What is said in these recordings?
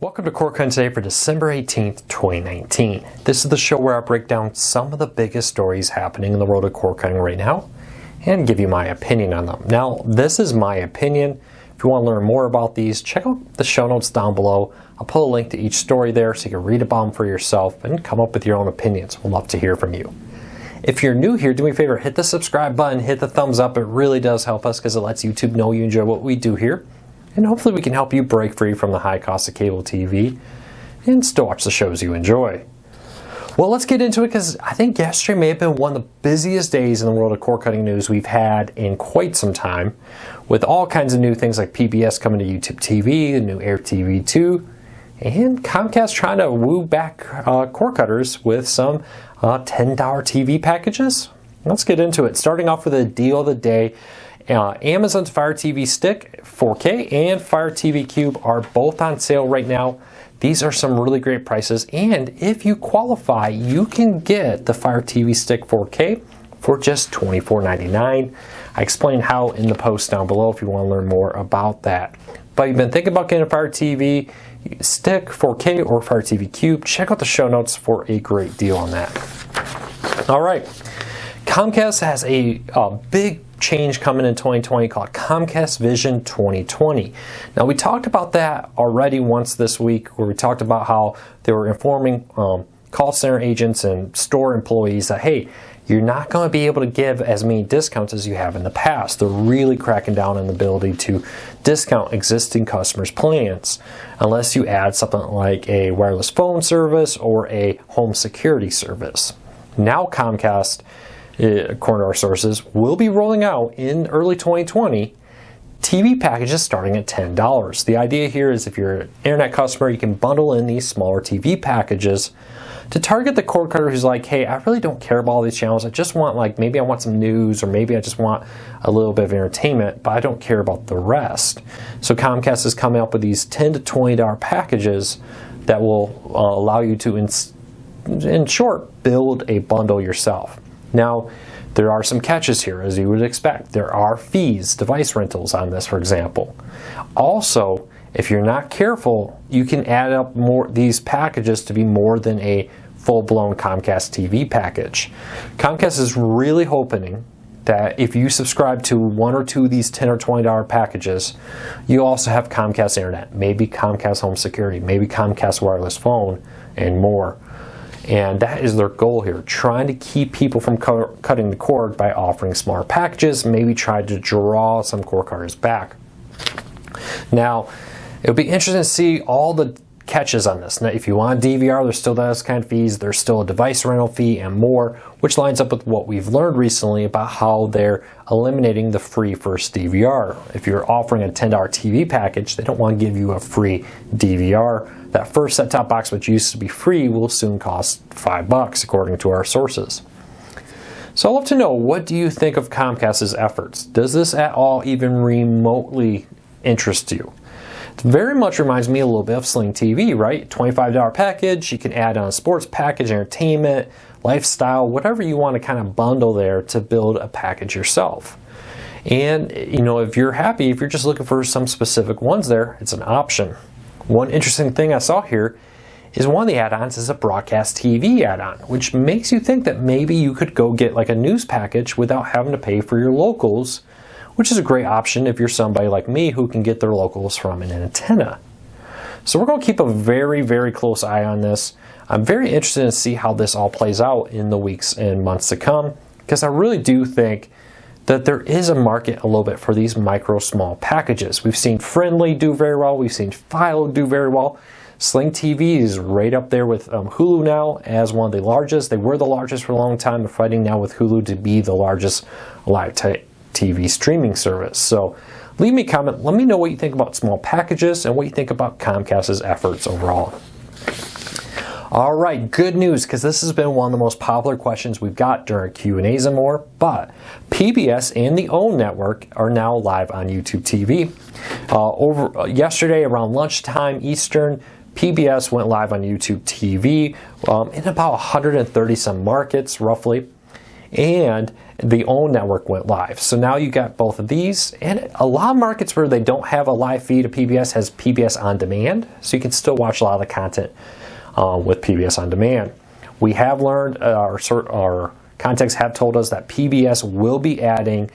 Welcome to Cord Cutting Today for December 18th, 2019. This is the show where I break down some of the biggest stories happening in the world of cord cutting right now and give you my opinion on them. Now, this is my opinion. If you want to learn more about these, check out the show notes down below. I'll put a link to each story there so you can read about them for yourself and come up with your own opinions. We'd love to hear from you. If you're new here, do me a favor, hit the subscribe button, hit the thumbs up. It really does help us because it lets YouTube know you enjoy what we do here. And hopefully we can help you break free from the high cost of cable TV and still watch the shows you enjoy. Well, let's get into it because I think yesterday may have been one of the busiest days in the world of cord cutting news we've had in quite some time, with all kinds of new things like PBS coming to YouTube TV, the new AT&T 2, and Comcast trying to woo back cord cutters with some $10 TV packages. Let's get into it. Starting off with a deal of the day. Amazon's Fire TV Stick 4K and Fire TV Cube are both on sale right now. These are some really great prices, and if you qualify, you can get the Fire TV Stick 4K for just $24.99. I explain how in the post down below if you want to learn more about that. But you've been thinking about getting a Fire TV Stick 4K or Fire TV Cube, check out the show notes for a great deal on that. All right, Comcast has a big change coming in 2020 called Comcast Vision 2020. Now, we talked about that already once this week, where we talked about how they were informing call center agents and store employees that, hey, you're not going to be able to give as many discounts as you have in the past. They're really cracking down on the ability to discount existing customers' plans unless you add something like a wireless phone service or a home security service. Now Comcast, according to our sources, will be rolling out in early 2020 TV packages starting at $10. The idea here is if you're an internet customer, you can bundle in these smaller TV packages to target the cord cutter who's like, hey, I really don't care about all these channels. I just want, like, maybe I want some news, or maybe I just want a little bit of entertainment, but I don't care about the rest. So Comcast is coming up with these $10 to $20 packages that will allow you to, in short, build a bundle yourself. Now, there are some catches here, as you would expect. There are fees, device rentals on this, for example. Also, if you're not careful, you can add up these packages to be more than a full-blown Comcast TV package. Comcast is really hoping that if you subscribe to one or two of these $10 or $20 packages, you also have Comcast Internet, maybe Comcast Home Security, maybe Comcast Wireless Phone, and more. And that is their goal here, trying to keep people from cutting the cord by offering smaller packages, maybe try to draw some cord cutters back. Now, it'll be interesting to see all the catches on this. Now, if you want a DVR, there's still those kind of fees, there's still a device rental fee and more, which lines up with what we've learned recently about how they're eliminating the free first DVR. If you're offering a $10 TV package, they don't want to give you a free DVR. That first set-top box, which used to be free, will soon cost $5, according to our sources. So I'd love to know, what do you think of Comcast's efforts? Does this at all even remotely interest you? It very much reminds me a little bit of Sling TV, right? $25 package, you can add on a sports package, entertainment, lifestyle, whatever you want to kind of bundle there to build a package yourself. And, you know, if you're happy, if you're just looking for some specific ones there, it's an option. One interesting thing I saw here is one of the add-ons is a broadcast TV add-on, which makes you think that maybe you could go get like a news package without having to pay for your locals, which is a great option if you're somebody like me who can get their locals from an antenna. So we're going to keep a very, very close eye on this. I'm very interested to see how this all plays out in the weeks and months to come, because I really do think that there is a market a little bit for these micro small packages. We've seen Friendly do very well. We've seen Philo do very well. Sling TV is right up there with Hulu now as one of the largest. They were the largest for a long time. They're fighting now with Hulu to be the largest live TV streaming service. So leave me a comment. Let me know what you think about small packages and what you think about Comcast's efforts overall. All right, good news, because this has been one of the most popular questions we've got during Q&As and more, but PBS and the OWN network are now live on YouTube TV. Yesterday around lunchtime Eastern, PBS went live on YouTube TV in about 130 some markets roughly, and the own network went live. So now you got both of these, and a lot of markets where they don't have a live feed of PBS has PBS On Demand, so you can still watch a lot of the content with PBS On Demand. We have learned, our contacts have told us that PBS will be adding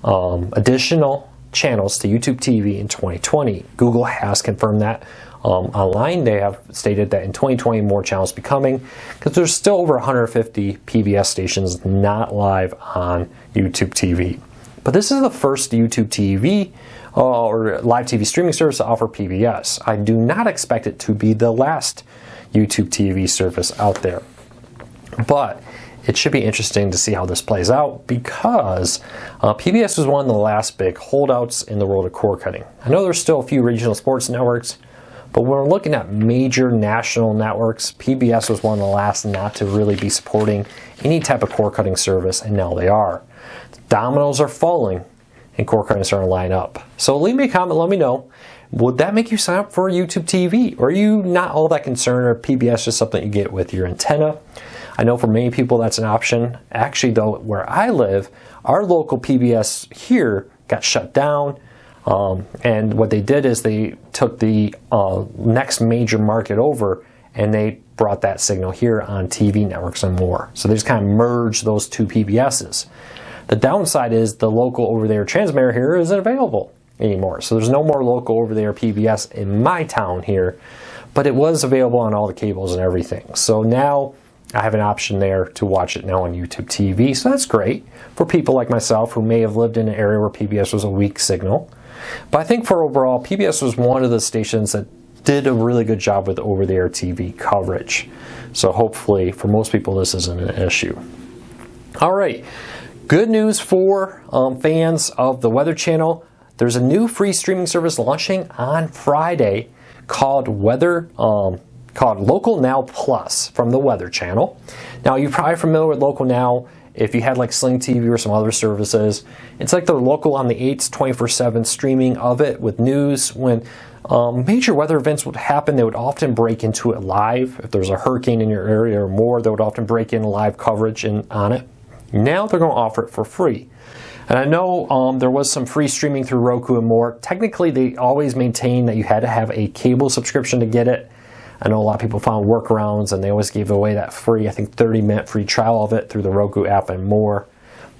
additional channels to YouTube TV in 2020. Google has confirmed that. Online, they have stated that in 2020 more channels will be coming, because there's still over 150 PBS stations not live on YouTube TV. But this is the first YouTube TV or live TV streaming service to offer PBS. I do not expect it to be the last YouTube TV service out there. But it should be interesting to see how this plays out, because PBS was one of the last big holdouts in the world of cord cutting. I know there's still a few regional sports networks, but when we're looking at major national networks, PBS was one of the last not to really be supporting any type of cord cutting service, and now they are. The dominoes are falling, and cord cutting is starting to line up. So leave me a comment, let me know. Would that make you sign up for YouTube TV? Or are you not all that concerned, or PBS just something you get with your antenna? I know for many people that's an option. Actually though, where I live, our local PBS here got shut down. And what they did is they took the next major market over, and they brought that signal here on TV networks and more. So they just kind of merged those two PBSs. The downside is the local over-the-air transmitter here isn't available anymore. So there's no more local over-the-air PBS in my town here, but it was available on all the cables and everything. So now I have an option there to watch it now on YouTube TV. So that's great for people like myself who may have lived in an area where PBS was a weak signal. But I think for overall, PBS was one of the stations that did a really good job with over-the-air TV coverage. So hopefully for most people this isn't an issue. All right, good news for fans of the Weather Channel. There's a new free streaming service launching on Friday called Local Now Plus from the Weather Channel. Now you're probably familiar with Local Now if you had like Sling TV or some other services. It's like the local on the 8's 24/7 streaming of it with news. When major weather events would happen, they would often break into it live. If there's a hurricane in your area or more, they would often break in live coverage on it. Now they're going to offer it for free. And I know there was some free streaming through Roku and more. Technically, they always maintain that you had to have a cable subscription to get it. I know a lot of people found workarounds, and they always gave away that free, I think 30-minute free trial of it through the Roku app and more.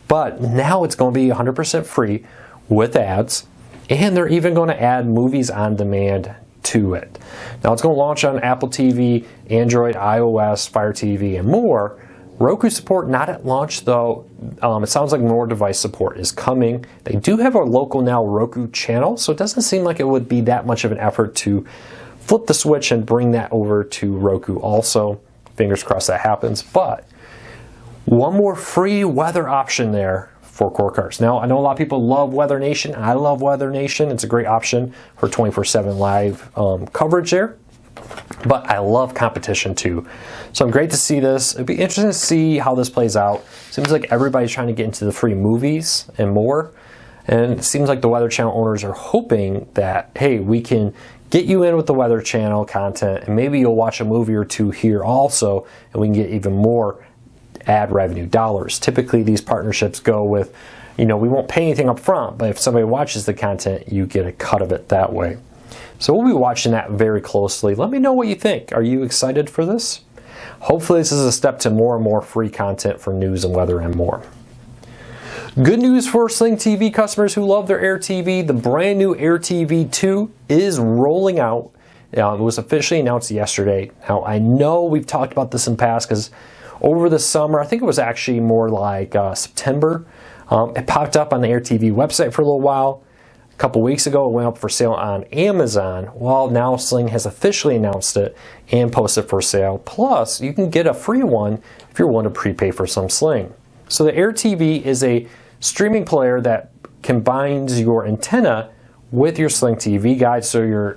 But now it's going to be 100% free with ads, and they're even going to add movies on demand to it. Now it's going to launch on Apple TV, Android, iOS, Fire TV, and more. Roku support not at launch though. It sounds like more device support is coming. They do have a Local Now Roku channel, so it doesn't seem like it would be that much of an effort to flip the switch and bring that over to Roku also. Fingers crossed that happens. But one more free weather option there for cord cutters. Now, I know a lot of people love Weather Nation. I love Weather Nation. It's a great option for 24/7 live coverage there. But I love competition too. So I'm great to see this. It'd be interesting to see how this plays out. Seems like everybody's trying to get into the free movies and more. And it seems like the Weather Channel owners are hoping that, hey, we can get you in with the Weather Channel content, and maybe you'll watch a movie or two here also, and we can get even more ad revenue dollars. Typically, these partnerships go with, we won't pay anything up front, but if somebody watches the content, you get a cut of it that way. So we'll be watching that very closely. Let me know what you think. Are you excited for this? Hopefully, this is a step to more and more free content for news and weather and more. Good news for Sling TV customers who love their Air TV. The brand new Air TV 2 is rolling out. It was officially announced yesterday. Now, I know we've talked about this in the past because over the summer, I think it was actually more like September, it popped up on the Air TV website for a little while. A couple weeks ago, it went up for sale on Amazon. Well, now Sling has officially announced it and posted for sale. Plus, you can get a free one if you're willing to prepay for some Sling. So the Air TV is a streaming player that combines your antenna with your Sling TV guide, so your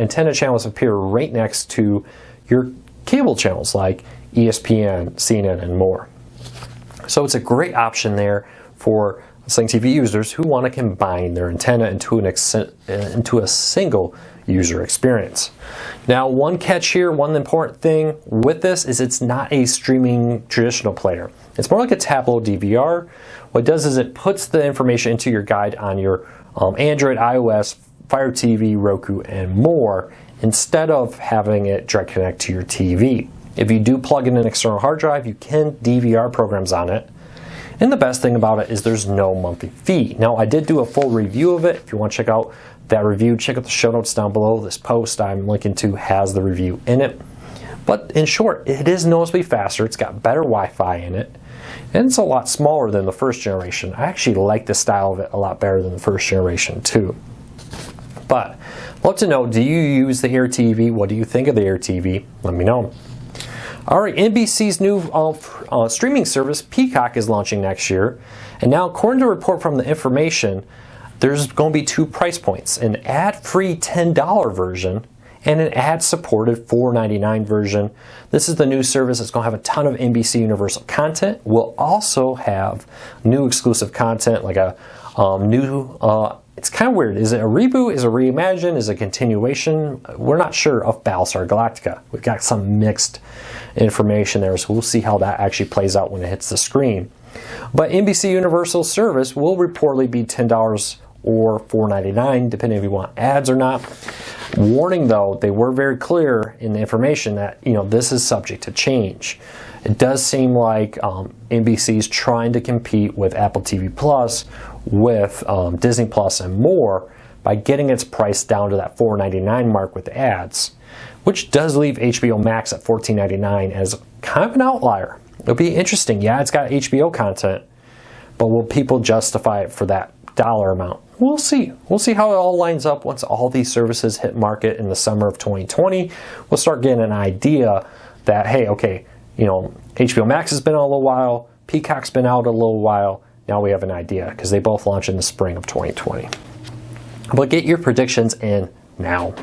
antenna channels appear right next to your cable channels like ESPN, CNN, and more. So it's a great option there for Sling TV users who want to combine their antenna into a single user experience. Now, one catch here, one important thing with this is it's not a streaming traditional player. It's more like a tablo DVR. What it does is it puts the information into your guide on your Android, iOS, Fire TV, Roku, and more, instead of having it direct connect to your TV. If you do plug in an external hard drive, you can DVR programs on it. And the best thing about it is there's no monthly fee. Now, I did do a full review of it. If you want to check out that review, check out the show notes down below. This post I'm linking to has the review in it. But in short, it is noticeably faster. It's got better Wi-Fi in it. And it's a lot smaller than the first generation. I actually like the style of it a lot better than the first generation too. But I'd love to know, do you use the Air TV? What do you think of the Air TV? Let me know. Alright, NBC's new streaming service, Peacock, is launching next year. And now, according to a report from The Information, there's going to be 2 price points, an ad-free $10 version and an ad-supported $4.99 version. This is the new service that's going to have a ton of NBC Universal content. We'll also have new exclusive content, like a new, it's kind of weird. Is it a reboot? Is it a reimagine? Is it a continuation? We're not sure of Battlestar Galactica. We've got some mixed information there, so we'll see how that actually plays out when it hits the screen. But NBC Universal service will reportedly be $10 or $4.99, depending if you want ads or not. Warning though, they were very clear in the information that this is subject to change. It does seem like NBC's trying to compete with Apple TV Plus, with Disney Plus and more, by getting its price down to that $4.99 mark with ads, which does leave HBO Max at $14.99 as kind of an outlier. It'll be interesting. Yeah, it's got HBO content, but will people justify it for that dollar amount? We'll see. We'll see how it all lines up once all these services hit market in the summer of 2020. We'll start getting an idea that, hey, okay, HBO Max has been out a little while, Peacock's been out a little while. Now we have an idea because they both launch in the spring of 2020. But get your predictions in now.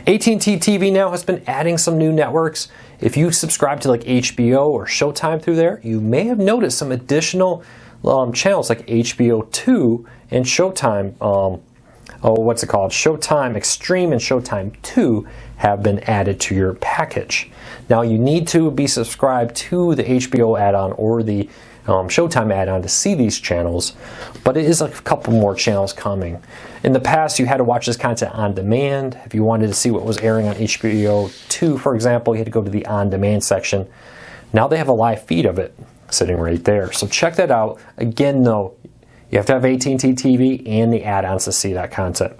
AT&T TV Now has been adding some new networks. If you subscribe to like HBO or Showtime through there, you may have noticed some additional channels like HBO 2 and Showtime, Showtime Extreme and Showtime 2 have been added to your package. Now you need to be subscribed to the HBO add-on or the Showtime add-on to see these channels, but it is a couple more channels coming. In the past, you had to watch this content on demand. If you wanted to see what was airing on HBO 2, for example, you had to go to the on-demand section. Now they have a live feed of it sitting right there. So check that out. Again, though, you have to have AT&T TV and the add-ons to see that content.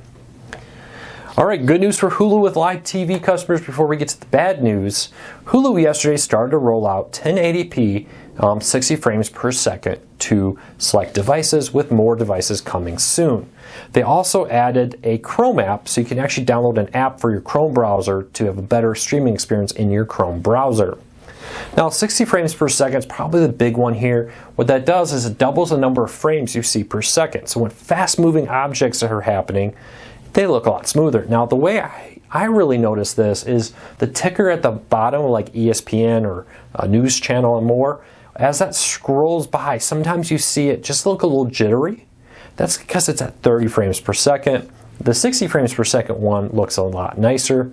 All right, good news for Hulu with live TV customers before we get to the bad news. Hulu yesterday started to roll out 1080p 60 frames per second to select devices, with more devices coming soon. They also added a Chrome app, so you can actually download an app for your Chrome browser to have a better streaming experience in your Chrome browser. Now, 60 frames per second is probably the big one here. What that does is it doubles the number of frames you see per second. So when fast-moving objects are happening, they look a lot smoother. Now, the way I really notice this is the ticker at the bottom, like ESPN or a news channel and more. As that scrolls by, sometimes you see it just look a little jittery. That's because it's at 30 frames per second. The 60 frames per second one looks a lot nicer.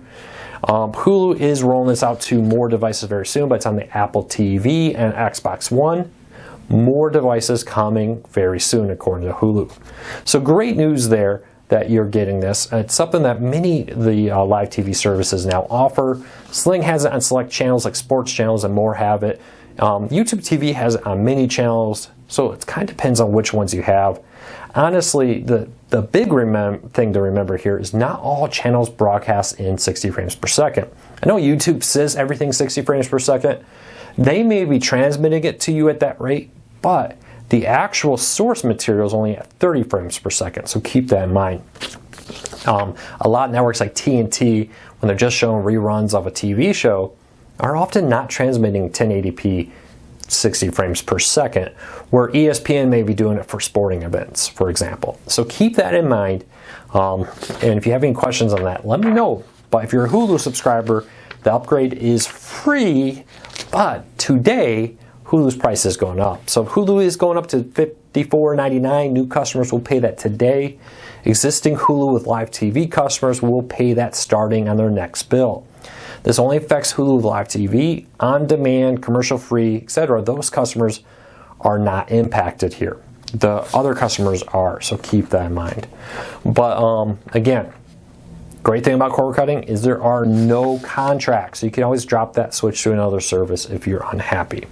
Hulu is rolling this out to more devices very soon, but it's on the Apple TV and Xbox One. More devices coming very soon, according to Hulu. So great news there that you're getting this. It's something that many of the live TV services now offer. Sling has it on select channels like sports channels, and more have it. YouTube TV has it on many channels, so it kind of depends on which ones you have. Honestly, the big thing to remember here is not all channels broadcast in 60 frames per second. I know YouTube says everything's 60 frames per second. They may be transmitting it to you at that rate, but the actual source material is only at 30 frames per second, so keep that in mind. A lot of networks like TNT, when they're just showing reruns of a TV show, are often not transmitting 1080p 60 frames per second, where ESPN may be doing it for sporting events, for example. So keep that in mind, and if you have any questions on that, let me know. But if you're a Hulu subscriber, the upgrade is free, but today, Hulu's price is going up. So Hulu is going up to $54.99. New customers will pay that today. Existing Hulu with live TV customers will pay that starting on their next bill. This only affects Hulu with live TV, on-demand, commercial-free, etc. Those customers are not impacted here. The other customers are, so keep that in mind. But again, great thing about cord cutting is there are no contracts. So you can always drop that switch to another service if you're unhappy.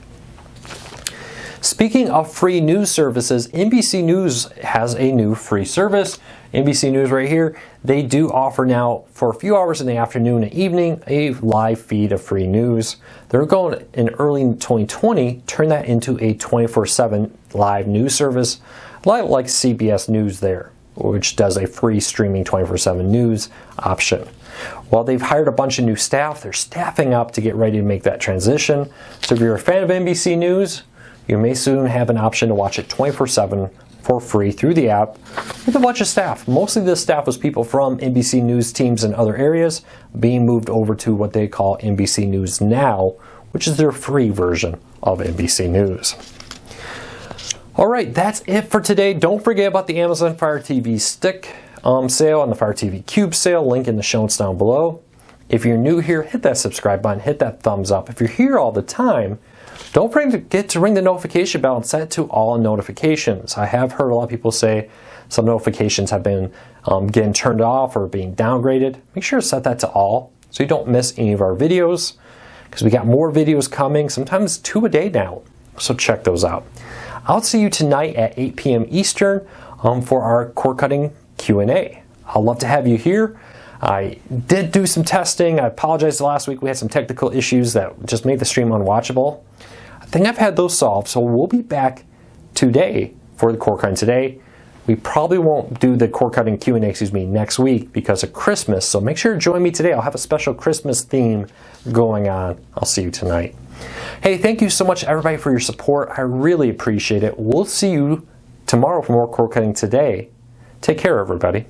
Speaking of free news services, NBC News has a new free service. NBC News right here, they do offer now for a few hours in the afternoon and evening a live feed of free news. They're going in early 2020 turn that into a 24/7 live news service like CBS News there, which does a free streaming 24/7 news option. While they've hired a bunch of new staff, they're staffing up to get ready to make that transition. So if you're a fan of NBC News, you may soon have an option to watch it 24/7 for free through the app with a bunch of staff. Mostly this staff was people from NBC News teams in other areas being moved over to what they call NBC News Now, which is their free version of NBC News. Alright, that's it for today. Don't forget about the Amazon Fire TV stick sale and the Fire TV Cube sale. Link in the show notes down below. If you're new here, hit that subscribe button, hit that thumbs up. If you're here all the time, don't forget to ring the notification bell and set it to all notifications. I have heard a lot of people say some notifications have been getting turned off or being downgraded. Make sure to set that to all so you don't miss any of our videos, because we got more videos coming, sometimes 2 a day now. So check those out. I'll see you tonight at 8 p.m. Eastern for our cord cutting Q&A. I'd love to have you here. I did do some testing. I apologize, last week we had some technical issues that just made the stream unwatchable. I think I've had those solved, so we'll be back today for the cord cutting today. We probably won't do the cord cutting Q&A, next week because of Christmas, so make sure to join me today. I'll have a special Christmas theme going on. I'll see you tonight. Hey, thank you so much everybody for your support. I really appreciate it. We'll see you tomorrow for more cord cutting today. Take care, everybody.